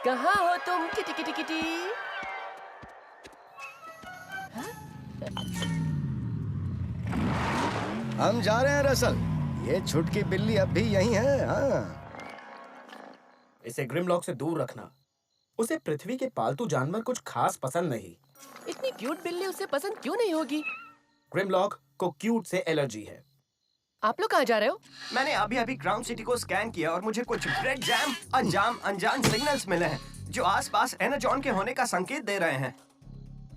कहाँ हो तुम किटी किटी किटी? हम जा रहे हैं रसल। ये छुटकी बिल्ली अब भी यहीं है। हाँ, इसे ग्रिमलॉक से दूर रखना। उसे पृथ्वी के पालतू जानवर कुछ खास पसंद नहीं। इतनी क्यूट बिल्ली उसे पसंद क्यों नहीं होगी? ग्रिमलॉक को क्यूट से एलर्जी है। आप लोग कहाँ जा रहे हो? मैंने अभी क्राउन सिटी को स्कैन किया और मुझे कुछ ब्रेड जैम अनजान सिग्नल्स मिले हैं जो आसपास एनाजॉन के होने का संकेत दे रहे हैं।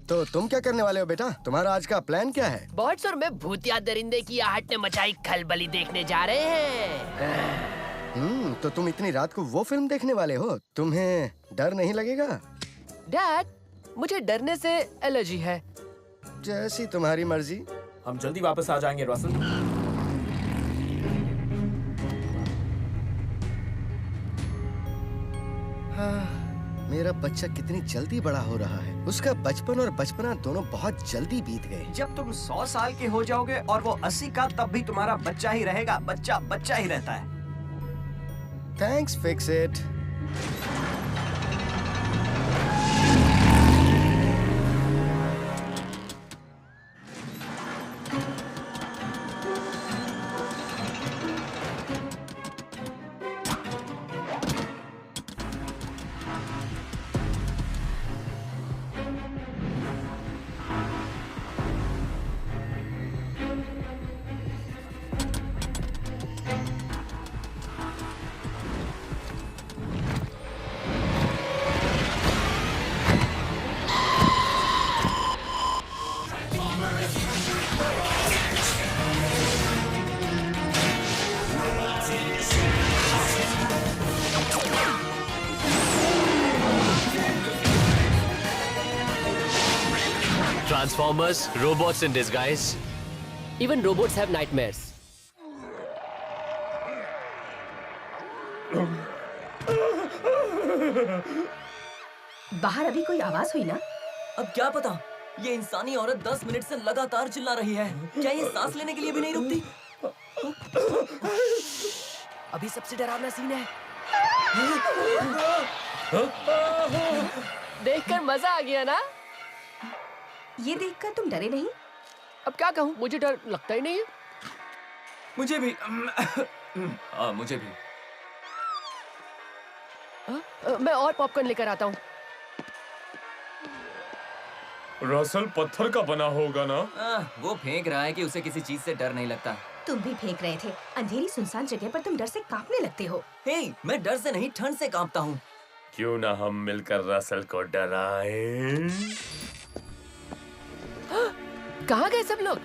तो तुम क्या करने वाले हो बेटा? तुम्हारा आज का प्लान क्या है? बॉट्स और मैं भूतिया दरिंदे की आहट ने मचाई खलबली देखने जा रहे हैं। तो तुम इतनी रात को वो फिल्म देखने वाले हो? तुम्हें डर नहीं लगेगा? डैड, मुझे डरने से एलर्जी है। जैसी तुम्हारी मर्जी। हम जल्दी वापस आ जाएंगे रसल। मेरा बच्चा कितनी जल्दी बड़ा हो रहा है। उसका बचपन और बचपना दोनों बहुत जल्दी बीत गए। जब तुम 100 साल के हो जाओगे और वो 80 का, तब भी तुम्हारा बच्चा ही रहेगा। बच्चा बच्चा ही रहता है। Thanks, fix it. Transformers, robots in disguise. Even robots have nightmares. बाहर अभी कोई आवाज हुई ना? अब क्या पता, ये इंसानी औरत 10 मिनट से लगातार चिल्ला रही है। क्या ये सांस लेने के लिए भी नहीं रुकती? अभी सबसे डरावना सीन है। देखकर मजा आ गया ना? ये देखकर तुम डरे नहीं? अब क्या कहूँ, मुझे डर लगता ही नहीं है। मुझे भी। मुझे भी। मैं और पॉपकॉर्न लेकर आता हूँ। रसल पत्थर का बना होगा ना? वो फेंक रहा है कि उसे किसी चीज से डर नहीं लगता। तुम भी फेंक रहे थे। अंधेरी सुनसान जगह पर तुम डर से कांपने लगते हो। हे, मैं डर से नहीं, ठंड से कांपता हूँ। क्यों ना हम मिलकर रसल को डराएं? कहाँ गए सब लोग?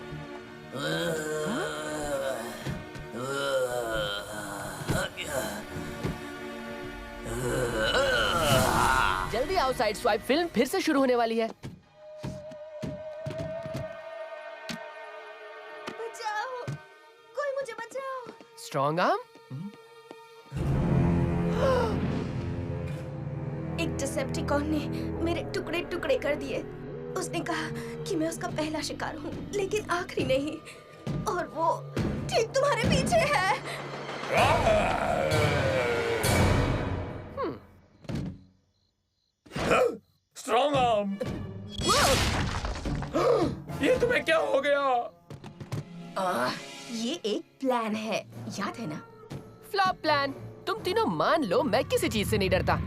जल्दी आओ, साइड स्वाइप फिल्म फिर से शुरू होने वाली है। बचाओ, कोई मुझे बचाओ। Strong arm? एक डिसेप्टिकॉन ने मेरे टुकड़े टुकड़े कर दिए। उसने कहा कि मैं उसका पहला शिकार हूँ, लेकिन आखिरी नहीं। और वो ठीक तुम्हारे पीछे है। Strong arm! ये तुम्हें क्या हो गया? ये एक प्लान है, याद है ना? Flop plan. तुम तीनों मान लो, मैं किसी चीज से नहीं डरता।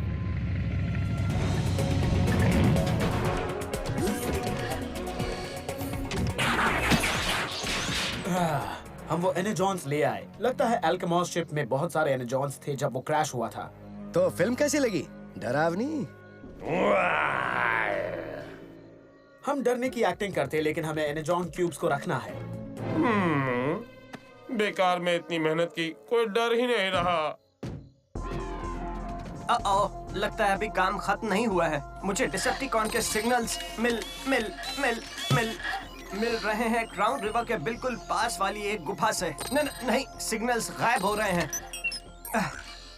हम वो एनाजॉन्स ले आए। लगता है एल्केमॉस शिप में बहुत सारे एनाजॉन्स थे जब वो क्रैश हुआ था। तो फिल्म कैसी लगी? डरावनी? हम डरने की एक्टिंग करते, लेकिन हमें एनाजॉन क्यूब्स को रखना है। बेकार में इतनी मेहनत की, कोई डर ही नहीं रहा। लगता है अभी काम खत्म नहीं हुआ है। मुझे डिसेप्टिकॉन के सिग्नल्स मिल रहे हैं क्राउन रिवर के बिल्कुल पास वाली एक गुफा से। नहीं, सिग्नल्स गायब हो रहे हैं।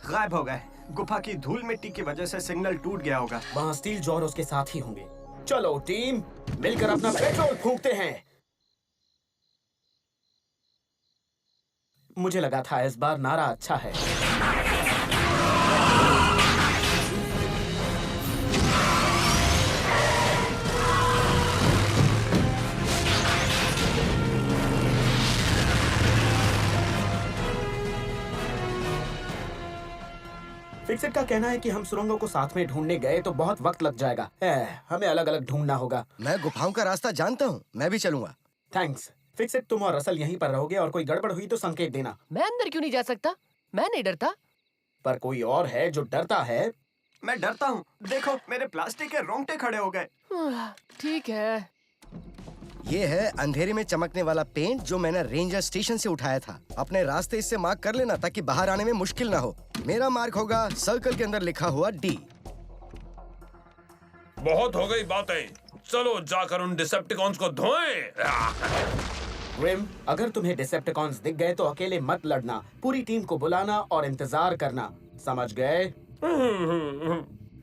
गायब हो गए। गुफा की धूल मिट्टी की वजह से सिग्नल टूट गया होगा। वहाँ स्टील जॉ और उसके साथ ही होंगे। चलो टीम, मिलकर अपना पेट्रोल फूंकते हैं। मुझे लगा था इस बार नारा अच्छा है। फिक्सिट का कहना है कि हम सुरंगों को साथ में ढूंढने गए तो बहुत वक्त लग जाएगा। हमें अलग अलग ढूंढना होगा। मैं गुफाओं का रास्ता जानता हूँ, मैं भी चलूंगा। थैंक्स। फिक्सिट, तुम और रसल यहीं पर रहोगे और कोई गड़बड़ हुई तो संकेत देना। मैं अंदर क्यों नहीं जा सकता? मैं नहीं डरता। पर कोई और है जो डरता है। मैं डरता हूँ। देखो मेरे प्लास्टिक के रोंगटे खड़े हो गए। ठीक है। ये है अंधेरे में चमकने वाला पेंट जो मैंने रेंजर स्टेशन से उठाया था। अपने रास्ते इससे मार्क कर लेना ताकि बाहर आने में मुश्किल ना हो। मेरा मार्क होगा सर्कल के अंदर लिखा हुआ D। बहुत हो गई बातें, चलो जाकर उन डिसेप्टिकॉन्स को धोएं। ग्रिम, अगर तुम्हें डिसेप्टिकॉन्स दिख गए तो अकेले मत लड़ना, पूरी टीम को बुलाना और इंतजार करना, समझ गए?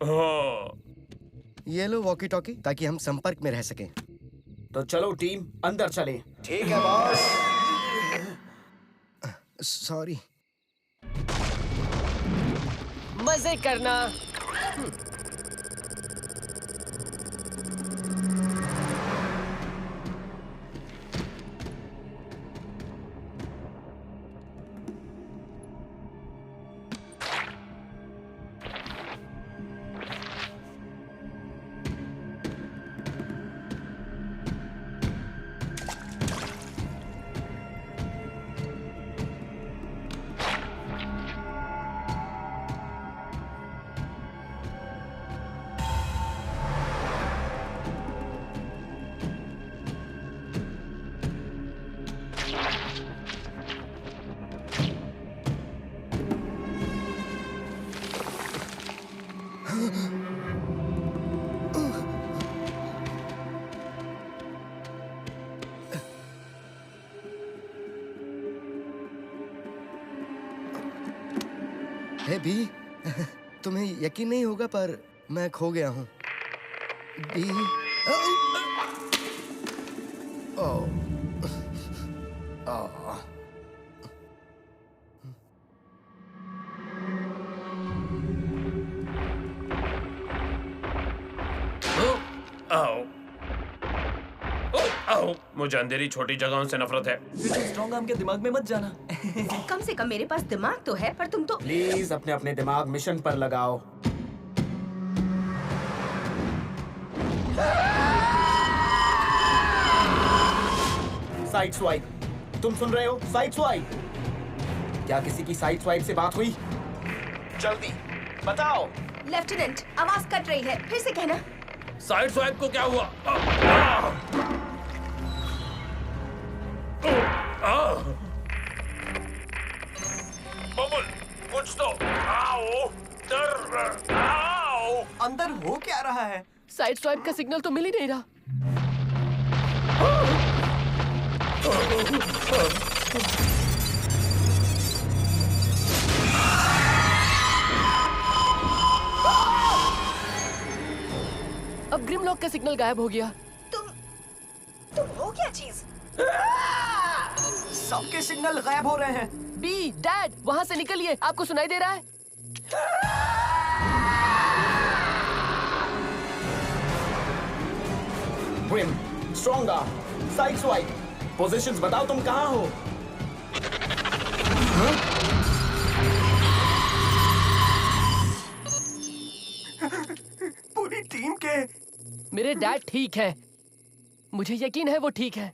हाँ। ये लो वॉकी टॉकी ताकि हम संपर्क में रह सकें। तो चलो टीम, अंदर चलें। ठीक है बॉस। सॉरी। मजे करना। हे बी, तुम्हें यकीन नहीं होगा पर मैं खो गया हूँ। बी, ओह, ओह, आओ। आओ, मुझे अंधेरी छोटी जगहों से नफरत है। स्ट्रॉन्ग आर्म के दिमाग में मत जाना। कम से कम मेरे पास दिमाग तो है, पर तुम तो प्लीज अपने अपने दिमाग मिशन पर लगाओ। साइड स्वाइप, तुम सुन रहे हो? Side swipe. क्या किसी की साइड स्वाइप से बात हुई? जल्दी बताओ। लेफ्टिनेंट, आवाज कट रही है, फिर से कहना। साइड स्वाइप को क्या हुआ? बबुल, कुछ तो आओ, आओ। अंदर हो क्या रहा है? साइड स्वाइप का सिग्नल तो मिल ही नहीं रहा। अब ग्रिमलॉक का सिग्नल गायब हो गया। तुम हो क्या चीज? सबके सिग्नल गायब हो रहे हैं। बी, डैड, वहाँ से निकलिए, आपको सुनाई दे रहा है? Grim, stronger, side swipe, positions बताओ तुम कहाँ हो? पूरी टीम के मेरे डैड ठीक है, मुझे यकीन है वो ठीक है।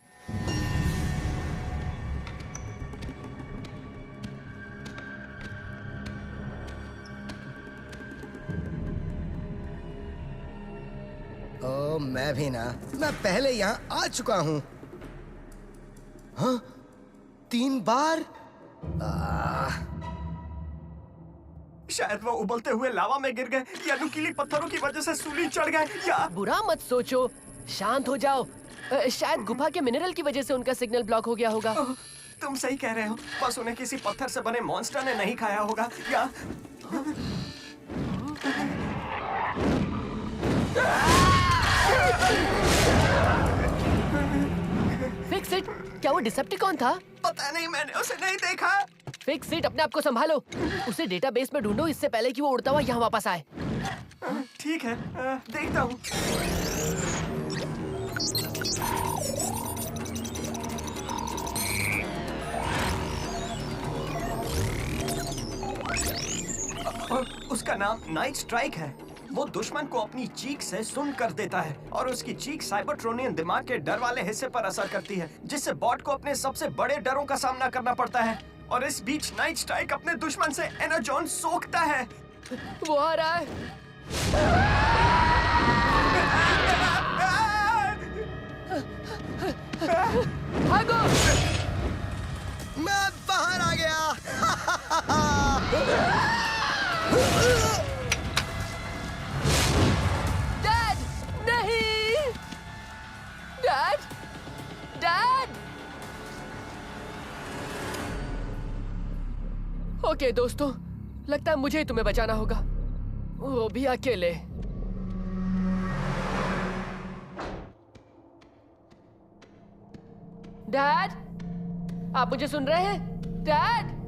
ओ, मैं भी ना, मैं पहले यहाँ आ चुका हूँ। हाँ, 3 बार। शायद वो उबलते हुए लावा में गिर गए या नुकीली पत्थरों की वजह से सूली चढ़ गए या बुरा मत सोचो, शांत हो जाओ। शायद गुफा के मिनरल की वजह से उनका सिग्नल ब्लॉक हो गया होगा। तुम सही कह रहे हो। बस उन्हें किसी पत्थर से बने मॉन्स्टर ने नहीं खाया होगा या फिक्स इट, क्या वो डिसेप्टिकॉन था? पता नहीं, मैंने उसे नहीं देखा। फिक्स इट, अपने आप को संभालो। उसे डेटाबेस में ढूंढो इससे पहले कि वो उड़ता हुआ यहाँ वापस आए। ठीक है, देखता हूँ। उसका उसका नाम नाइट स्ट्राइक है। वो दुश्मन को अपनी चीख से सुन कर देता है और उसकी चीख साइबरट्रोनियन दिमाग के डर वाले हिस्से पर असर करती है, जिससे बॉट को अपने सबसे बड़े डरों का सामना करना पड़ता है। और इस बीच नाइट स्ट्राइक अपने दुश्मन से एनर्जॉन सोखता है। वो आ रहा है। भागो! मैं बाहर आ गया। डैड! नहीं! डैड! डैड! ओके दोस्तों, लगता है मुझे ही तुम्हें बचाना होगा, वो भी अकेले। डैड, आप मुझे सुन रहे हैं? डैड!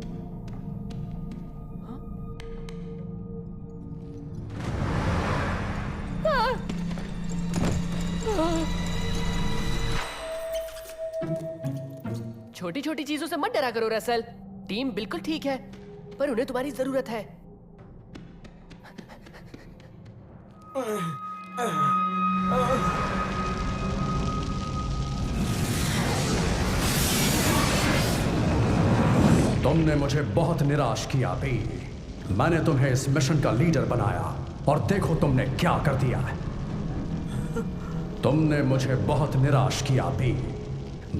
छोटी छोटी चीजों से मत डरा करो रसल। टीम बिल्कुल ठीक है, पर उन्हें तुम्हारी जरूरत है। तुमने मुझे बहुत निराश किया बी। मैंने तुम्हें इस मिशन का लीडर बनाया और देखो तुमने क्या कर दिया। तुमने मुझे बहुत निराश किया बी।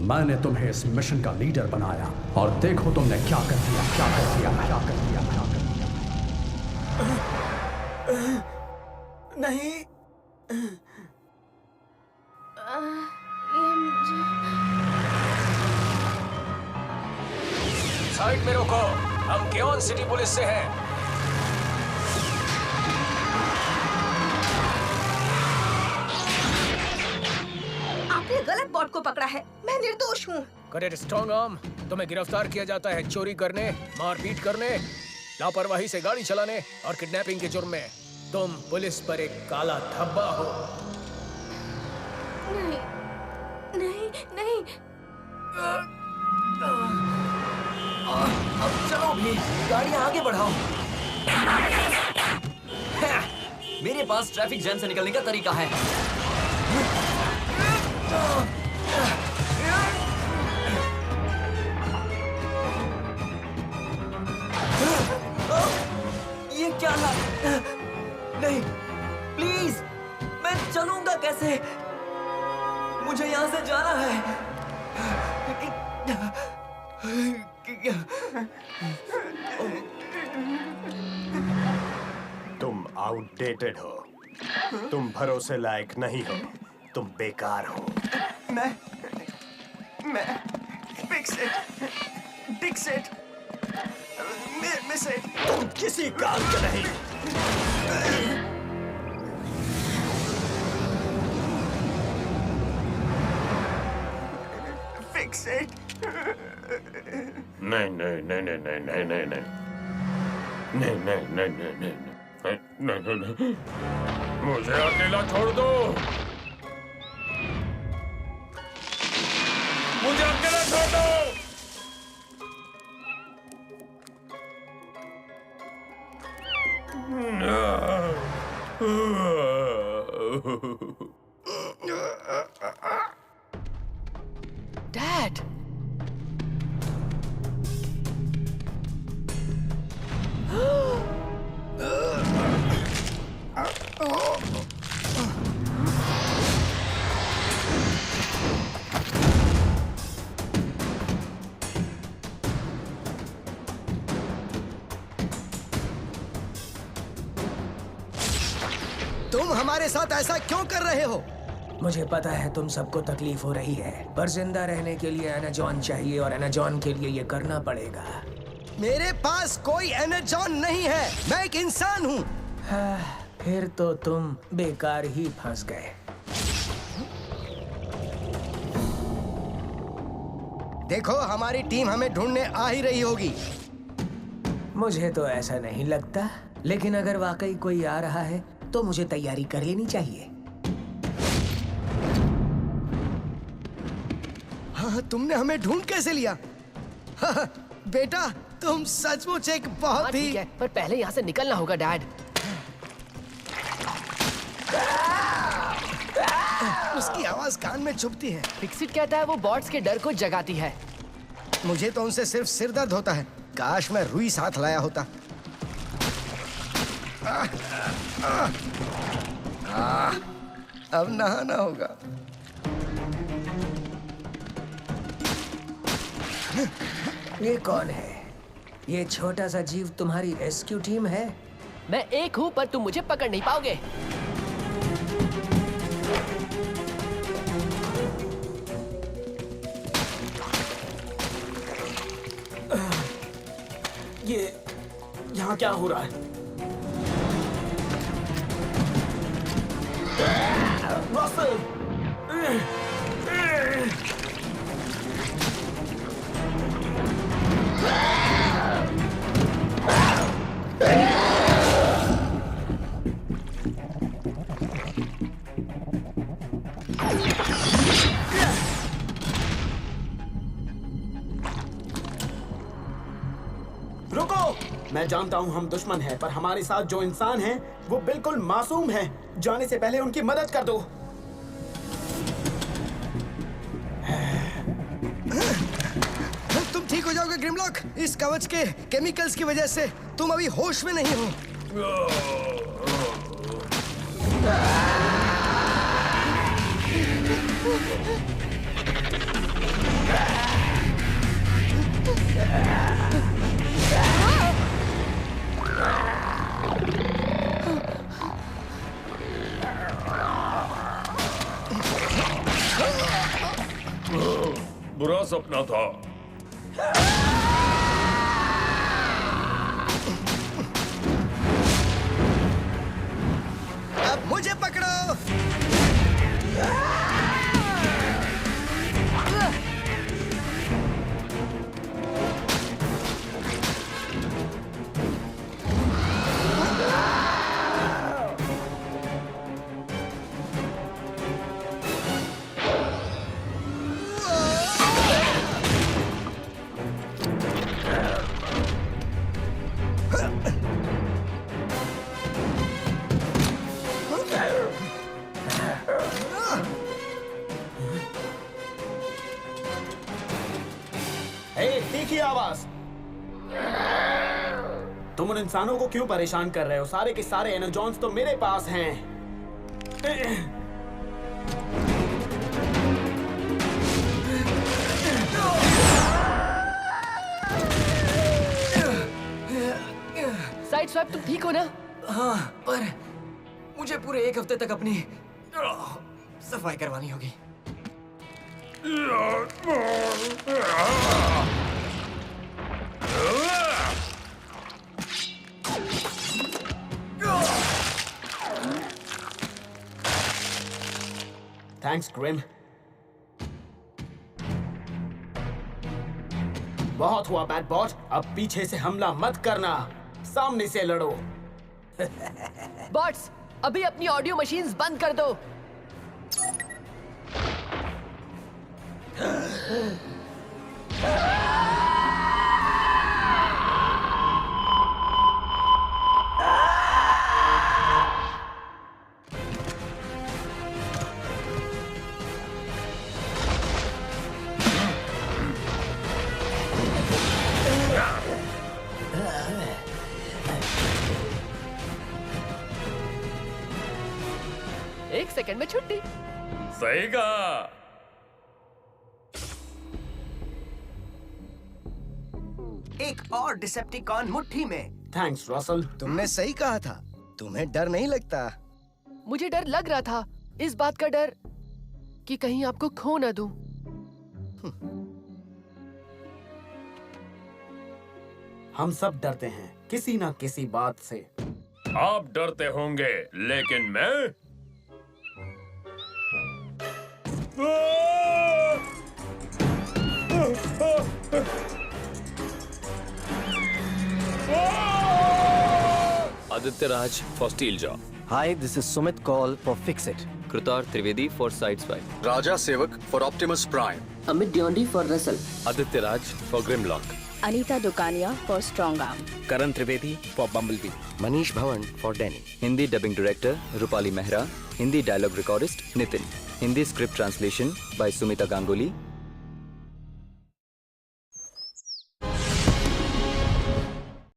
मैंने तुम्हें इस मिशन का लीडर बनाया और देखो तुमने क्या कर दिया, क्या कर दिया, क्या कर दिया, क्या कर दिया। नहीं, ये मुझे साइड में रोको, हम क्यों सिटी पुलिस से हैं। आपने गलत बॉट को पकड़ा है। मैं निर्दोष हूँ। करेक्ट स्ट्रॉन्ग आर्म, तुम्हें गिरफ्तार किया जाता है चोरी करने, मारपीट करने, लापरवाही से गाड़ी चलाने और किडनैपिंग के जुर्म में। तुम पुलिस पर एक काला धब्बा हो। नहीं, नहीं, नहीं। अब चलो भी, गाड़ियां आगे बढ़ाओ। मेरे पास ट्रैफिक जैम से निकलने का तरीका है। ये क्या था? नहीं, प्लीज, मैं चलूंगा कैसे? मुझे यहाँ से जाना है। तुम आउटडेटेड हो। तुम भरोसे लायक नहीं हो। तुम बेकार हो। मैं fix it, Dix it, miss it. तुम किसी काम के नहीं। Fix it. नहीं नहीं नहीं नहीं नहीं नहीं नहीं नहीं नहीं नहीं नहीं नहीं नहीं नहीं नहीं नहीं, मुझे अकेला छोड़ दो। मुझे अकेला छोड़ दो। डैड! तुम हमारे साथ ऐसा क्यों कर रहे हो? मुझे पता है तुम सबको तकलीफ हो रही है, पर जिंदा रहने के लिए एनाजॉन चाहिए और एनाजॉन के लिए ये करना पड़ेगा। मेरे पास कोई एनर्जॉन नहीं है। मैं एक इंसान हूँ। फिर तो तुम बेकार ही फंस गए। देखो, हमारी टीम हमें ढूंढने आ ही रही होगी। मुझे तो ऐसा नहीं लगता, लेकिन अगर वाकई कोई आ रहा है तो मुझे तैयारी कर लेनी चाहिए। हाँ, तुमने हमें ढूंढ कैसे लिया? हाँ, बेटा, तुम सचमुच एक बहुत ही ठीक है, पर पहले यहाँ से निकलना होगा डैड। उसकी आवाज कान में चुभती है। फिक्सिट कहता है वो बॉट्स के डर को जगाती है। मुझे तो उनसे सिर्फ सिर दर्द होता है। काश मैं रुई साथ लाया होता। अब नहाना होगा। ये कौन है? ये छोटा सा जीव तुम्हारी रेस्क्यू टीम है? मैं एक हूँ पर तुम मुझे पकड़ नहीं पाओगे। ये यहाँ क्या हो रहा है? रसल! रुको! मैं जानता हूँ हम दुश्मन हैं, पर हमारे साथ जो इंसान हैं, वो बिल्कुल मासूम हैं। जाने से पहले उनकी मदद कर दो। तुम ठीक हो जाओगे ग्रिमलॉक। इस कवच के केमिकल्स की वजह से तुम अभी होश में नहीं हो। बुरा सपना था। अब मुझे पकड़ो। देखिए आवाज। तुम उन इंसानों को क्यों परेशान कर रहे हो? सारे के सारे एनर्जॉन्स तो मेरे पास हैं। साइड स्वैप, तुम ठीक हो ना? हाँ, पर मुझे पूरे 1 हफ्ते तक अपनी सफाई करवानी होगी। Thanks Grim. बहुत हुआ बैड बॉट, अब पीछे से हमला मत करना, सामने से लड़ो। बॉट्स, अभी अपनी ऑडियो मशीन्स बंद कर दो। एक सेकंड में छुट्टी। सही कहा। एक और डिसेप्टिकॉन मुट्ठी में। Thanks Russell. तुमने सही कहा था। तुम्हें डर नहीं लगता? मुझे डर लग रहा था, इस बात का डर कि कहीं आपको खो ना दूं। हम सब डरते हैं किसी ना किसी बात से। आप डरते होंगे, लेकिन मैं Aditya Raj for Steel Jaw. Hi, this is Sumit Kaul for Fix It. Kritar Trivedi for Sideswipe. Raja Sevak for Optimus Prime. Amit Diondi for Russell. Aditya Raj for Grimlock. Anita Dukania for Strong Arm. Karan Trivedi for Bumblebee. Manish Bhawan for Danny. Hindi dubbing director Rupali Mehra. Hindi dialogue recordist Nitin. Hindi script translation by Sumita Ganguly